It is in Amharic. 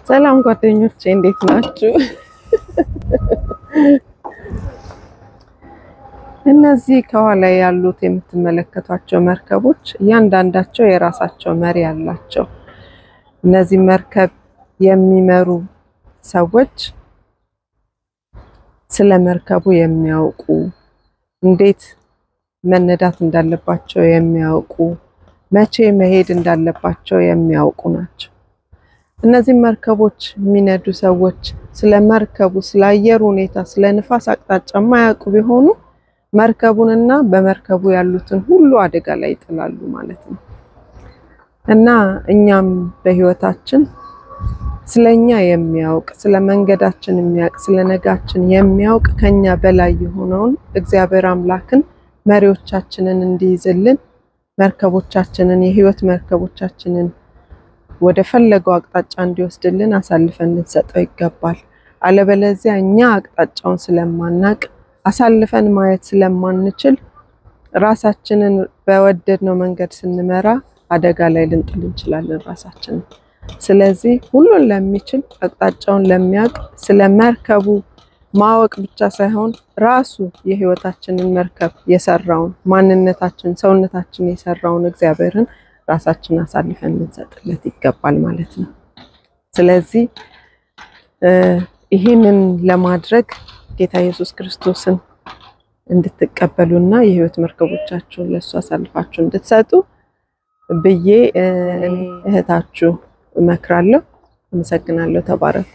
ሰላም ጓደኞቼ እንዴት ናችሁ? እነዚህ ከኋላ ያሉት የምትመለከቷቸው መርከቦች እያንዳንዳቸው የራሳቸው መሪ አላቸው። እነዚህ መርከብ የሚመሩ ሰዎች ስለ መርከቡ የሚያውቁ እንዴት መነዳት እንዳለባቸው የሚያውቁ መቼ መሄድ እንዳለባቸው የሚያውቁ ናቸው። እነዚህ መርከቦች የሚነዱ ሰዎች ስለ መርከቡ ስለ አየር ሁኔታ ስለ ንፋስ አቅጣጫ ማያውቁ ቢሆኑ መርከቡንና በመርከቡ ያሉትን ሁሉ አደጋ ላይ ይጥላሉ ማለት ነው። እና እኛም በህይወታችን ስለኛ የሚያውቅ ስለ መንገዳችን የሚያውቅ ስለ ነጋችን የሚያውቅ ከኛ በላይ የሆነውን እግዚአብሔር አምላክን መሪዎቻችንን እንዲይዝልን መርከቦቻችንን የህይወት መርከቦቻችንን ወደ ፈለገው አቅጣጫ እንዲወስድልን አሳልፈን ልንሰጠው ይገባል። አለበለዚያ እኛ አቅጣጫውን ስለማናቅ አሳልፈን ማየት ስለማንችል ራሳችንን በወደድነው መንገድ ስንመራ አደጋ ላይ ልንጥል እንችላለን ራሳችንን። ስለዚህ ሁሉን ለሚችል አቅጣጫውን ለሚያውቅ ስለ መርከቡ ማወቅ ብቻ ሳይሆን ራሱ የህይወታችንን መርከብ የሰራውን ማንነታችን ሰውነታችን የሰራውን እግዚአብሔርን ራሳችንን አሳልፈን ልንሰጥለት ይገባል ማለት ነው። ስለዚህ ይሄንን ለማድረግ ጌታ ኢየሱስ ክርስቶስን እንድትቀበሉና የህይወት መርከቦቻችሁን ለሱ አሳልፋችሁ እንድትሰጡ ብዬ እህታችሁ እመክራለሁ። አመሰግናለሁ። ተባረኩ።